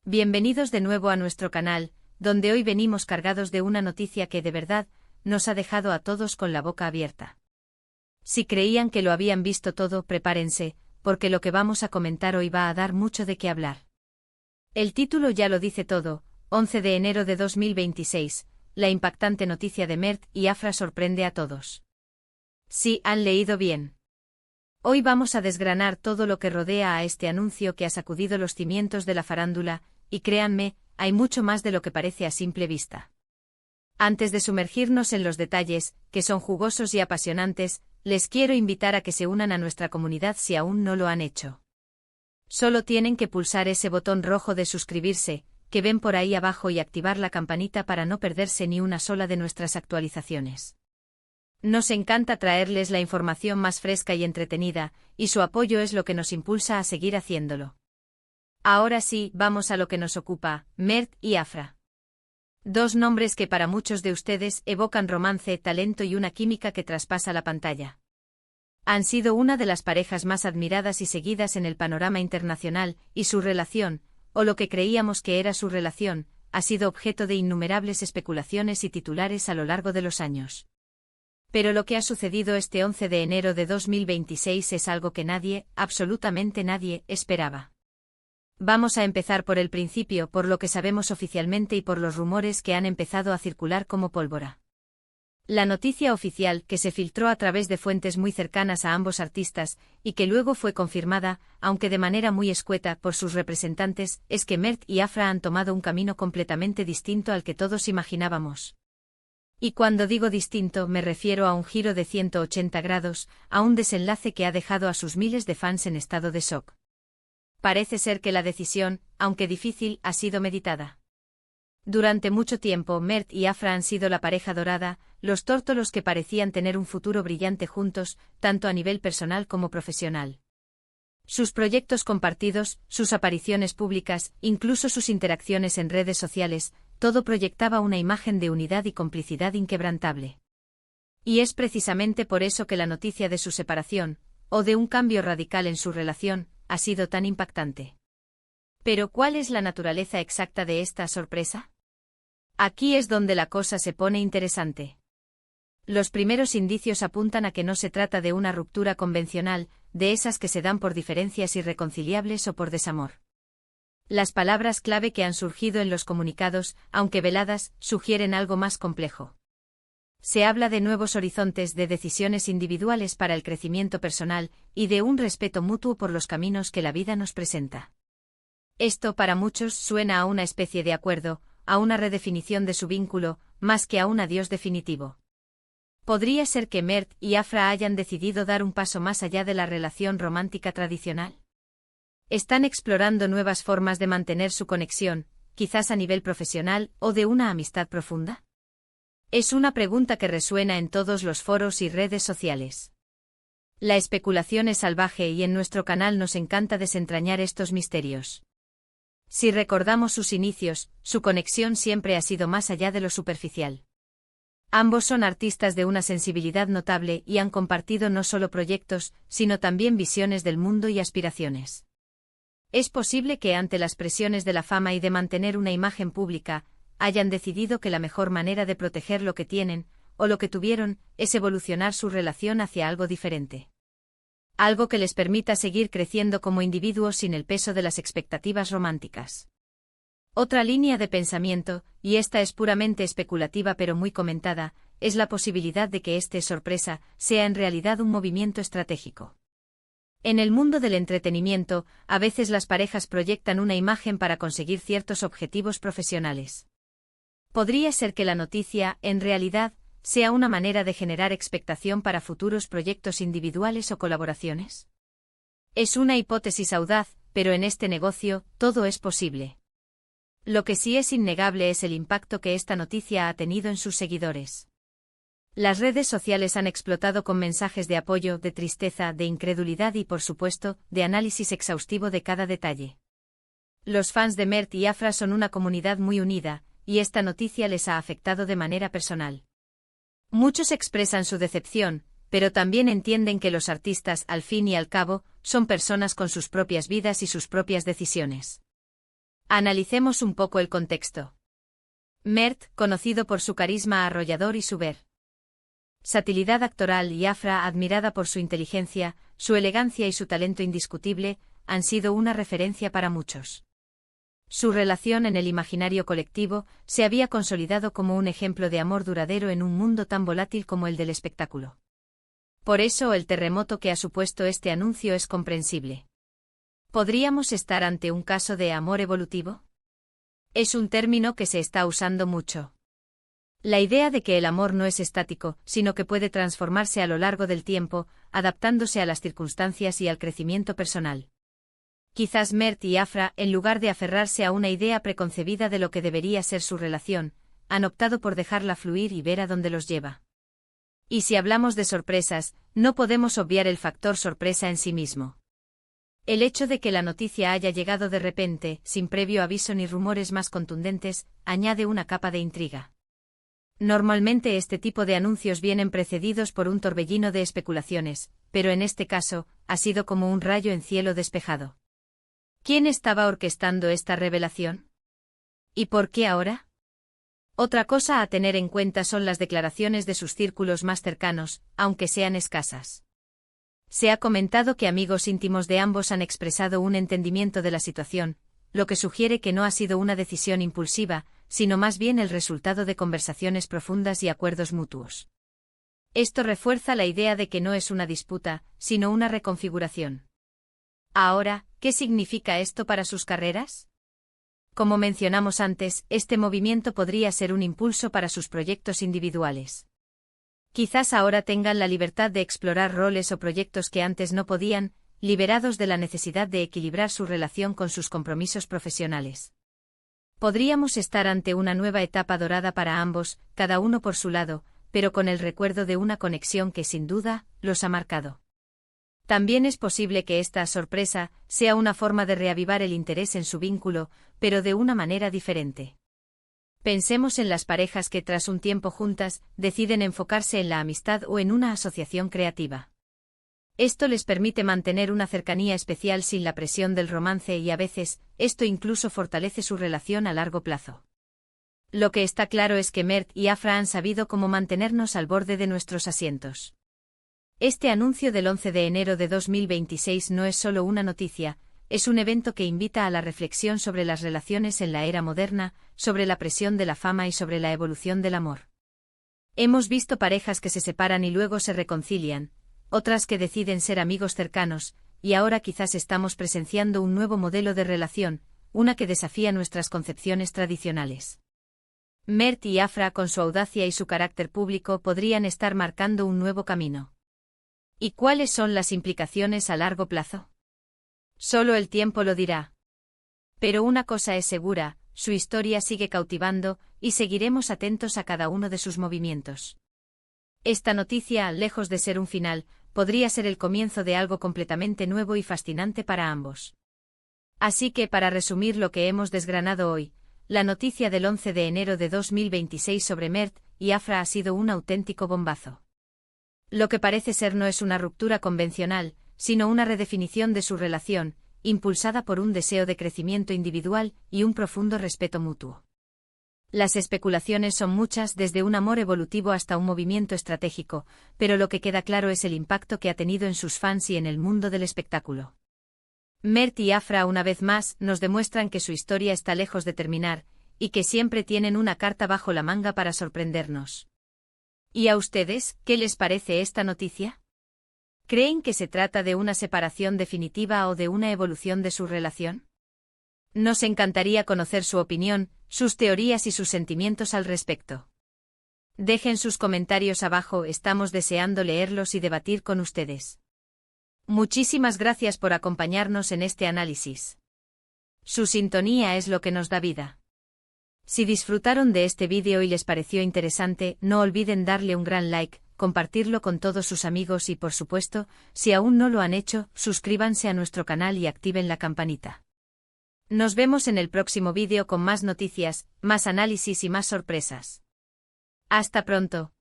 Bienvenidos de nuevo a nuestro canal, donde hoy venimos cargados de una noticia que de verdad nos ha dejado a todos con la boca abierta. Si creían que lo habían visto todo, prepárense, porque lo que vamos a comentar hoy va a dar mucho de qué hablar. El título ya lo dice todo: 11 de enero de 2026, la impactante noticia de Mert y Afra sorprende a todos. Sí, han leído bien. Hoy vamos a desgranar todo lo que rodea a este anuncio que ha sacudido los cimientos de la farándula, y créanme, hay mucho más de lo que parece a simple vista. Antes de sumergirnos en los detalles, que son jugosos y apasionantes, les quiero invitar a que se unan a nuestra comunidad si aún no lo han hecho. Solo tienen que pulsar ese botón rojo de suscribirse, que ven por ahí abajo, y activar la campanita para no perderse ni una sola de nuestras actualizaciones. Nos encanta traerles la información más fresca y entretenida, y su apoyo es lo que nos impulsa a seguir haciéndolo. Ahora sí, vamos a lo que nos ocupa: Mert y Afra. Dos nombres que para muchos de ustedes evocan romance, talento y una química que traspasa la pantalla. Han sido una de las parejas más admiradas y seguidas en el panorama internacional, y su relación, o lo que creíamos que era su relación, ha sido objeto de innumerables especulaciones y titulares a lo largo de los años. Pero lo que ha sucedido este 11 de enero de 2026 es algo que nadie, absolutamente nadie, esperaba. Vamos a empezar por el principio, por lo que sabemos oficialmente y por los rumores que han empezado a circular como pólvora. La noticia oficial, que se filtró a través de fuentes muy cercanas a ambos artistas, y que luego fue confirmada, aunque de manera muy escueta, por sus representantes, es que Mert y Afra han tomado un camino completamente distinto al que todos imaginábamos. Y cuando digo distinto me refiero a un giro de 180 grados, a un desenlace que ha dejado a sus miles de fans en estado de shock. Parece ser que la decisión, aunque difícil, ha sido meditada. Durante mucho tiempo Mert y Afra han sido la pareja dorada, los tórtolos que parecían tener un futuro brillante juntos, tanto a nivel personal como profesional. Sus proyectos compartidos, sus apariciones públicas, incluso sus interacciones en redes sociales, todo proyectaba una imagen de unidad y complicidad inquebrantable. Y es precisamente por eso que la noticia de su separación, o de un cambio radical en su relación, ha sido tan impactante. Pero ¿cuál es la naturaleza exacta de esta sorpresa? Aquí es donde la cosa se pone interesante. Los primeros indicios apuntan a que no se trata de una ruptura convencional, de esas que se dan por diferencias irreconciliables o por desamor. Las palabras clave que han surgido en los comunicados, aunque veladas, sugieren algo más complejo. Se habla de nuevos horizontes, de decisiones individuales para el crecimiento personal, y de un respeto mutuo por los caminos que la vida nos presenta. Esto para muchos suena a una especie de acuerdo, a una redefinición de su vínculo, más que a un adiós definitivo. ¿Podría ser que Mert y Afra hayan decidido dar un paso más allá de la relación romántica tradicional? ¿Están explorando nuevas formas de mantener su conexión, quizás a nivel profesional, o de una amistad profunda? Es una pregunta que resuena en todos los foros y redes sociales. La especulación es salvaje y en nuestro canal nos encanta desentrañar estos misterios. Si recordamos sus inicios, su conexión siempre ha sido más allá de lo superficial. Ambos son artistas de una sensibilidad notable y han compartido no solo proyectos, sino también visiones del mundo y aspiraciones. Es posible que ante las presiones de la fama y de mantener una imagen pública, hayan decidido que la mejor manera de proteger lo que tienen, o lo que tuvieron, es evolucionar su relación hacia algo diferente. Algo que les permita seguir creciendo como individuos sin el peso de las expectativas románticas. Otra línea de pensamiento, y esta es puramente especulativa pero muy comentada, es la posibilidad de que este sorpresa sea en realidad un movimiento estratégico. En el mundo del entretenimiento, a veces las parejas proyectan una imagen para conseguir ciertos objetivos profesionales. ¿Podría ser que la noticia, en realidad, sea una manera de generar expectación para futuros proyectos individuales o colaboraciones? Es una hipótesis audaz, pero en este negocio, todo es posible. Lo que sí es innegable es el impacto que esta noticia ha tenido en sus seguidores. Las redes sociales han explotado con mensajes de apoyo, de tristeza, de incredulidad y, por supuesto, de análisis exhaustivo de cada detalle. Los fans de Mert y Afra son una comunidad muy unida, y esta noticia les ha afectado de manera personal. Muchos expresan su decepción, pero también entienden que los artistas, al fin y al cabo, son personas con sus propias vidas y sus propias decisiones. Analicemos un poco el contexto. Mert, conocido por su carisma arrollador y su versatilidad actoral, y Afra, admirada por su inteligencia, su elegancia y su talento indiscutible, han sido una referencia para muchos. Su relación en el imaginario colectivo se había consolidado como un ejemplo de amor duradero en un mundo tan volátil como el del espectáculo. Por eso el terremoto que ha supuesto este anuncio es comprensible. ¿Podríamos estar ante un caso de amor evolutivo? Es un término que se está usando mucho. La idea de que el amor no es estático, sino que puede transformarse a lo largo del tiempo, adaptándose a las circunstancias y al crecimiento personal. Quizás Mert y Afra, en lugar de aferrarse a una idea preconcebida de lo que debería ser su relación, han optado por dejarla fluir y ver a dónde los lleva. Y si hablamos de sorpresas, no podemos obviar el factor sorpresa en sí mismo. El hecho de que la noticia haya llegado de repente, sin previo aviso ni rumores más contundentes, añade una capa de intriga. Normalmente este tipo de anuncios vienen precedidos por un torbellino de especulaciones, pero en este caso, ha sido como un rayo en cielo despejado. ¿Quién estaba orquestando esta revelación? ¿Y por qué ahora? Otra cosa a tener en cuenta son las declaraciones de sus círculos más cercanos, aunque sean escasas. Se ha comentado que amigos íntimos de ambos han expresado un entendimiento de la situación, lo que sugiere que no ha sido una decisión impulsiva, sino más bien el resultado de conversaciones profundas y acuerdos mutuos. Esto refuerza la idea de que no es una disputa, sino una reconfiguración. Ahora, ¿qué significa esto para sus carreras? Como mencionamos antes, este movimiento podría ser un impulso para sus proyectos individuales. Quizás ahora tengan la libertad de explorar roles o proyectos que antes no podían, liberados de la necesidad de equilibrar su relación con sus compromisos profesionales. Podríamos estar ante una nueva etapa dorada para ambos, cada uno por su lado, pero con el recuerdo de una conexión que sin duda los ha marcado. También es posible que esta sorpresa sea una forma de reavivar el interés en su vínculo, pero de una manera diferente. Pensemos en las parejas que tras un tiempo juntas, deciden enfocarse en la amistad o en una asociación creativa. Esto les permite mantener una cercanía especial sin la presión del romance y a veces, esto incluso fortalece su relación a largo plazo. Lo que está claro es que Mert y Afra han sabido cómo mantenernos al borde de nuestros asientos. Este anuncio del 11 de enero de 2026 no es solo una noticia, es un evento que invita a la reflexión sobre las relaciones en la era moderna, sobre la presión de la fama y sobre la evolución del amor. Hemos visto parejas que se separan y luego se reconcilian, otras que deciden ser amigos cercanos, y ahora quizás estamos presenciando un nuevo modelo de relación, una que desafía nuestras concepciones tradicionales. Mert y Afra, con su audacia y su carácter público, podrían estar marcando un nuevo camino. ¿Y cuáles son las implicaciones a largo plazo? Solo el tiempo lo dirá. Pero una cosa es segura, su historia sigue cautivando, y seguiremos atentos a cada uno de sus movimientos. Esta noticia, lejos de ser un final, podría ser el comienzo de algo completamente nuevo y fascinante para ambos. Así que, para resumir lo que hemos desgranado hoy, la noticia del 11 de enero de 2026 sobre Mert y Afra ha sido un auténtico bombazo. Lo que parece ser no es una ruptura convencional, sino una redefinición de su relación, impulsada por un deseo de crecimiento individual y un profundo respeto mutuo. Las especulaciones son muchas, desde un amor evolutivo hasta un movimiento estratégico, pero lo que queda claro es el impacto que ha tenido en sus fans y en el mundo del espectáculo. Mert y Afra, una vez más, nos demuestran que su historia está lejos de terminar, y que siempre tienen una carta bajo la manga para sorprendernos. ¿Y a ustedes, qué les parece esta noticia? ¿Creen que se trata de una separación definitiva o de una evolución de su relación? Nos encantaría conocer su opinión, sus teorías y sus sentimientos al respecto. Dejen sus comentarios abajo, estamos deseando leerlos y debatir con ustedes. Muchísimas gracias por acompañarnos en este análisis. Su sintonía es lo que nos da vida. Si disfrutaron de este vídeo y les pareció interesante, no olviden darle un gran like, compartirlo con todos sus amigos y, por supuesto, si aún no lo han hecho, suscríbanse a nuestro canal y activen la campanita. Nos vemos en el próximo vídeo con más noticias, más análisis y más sorpresas. Hasta pronto.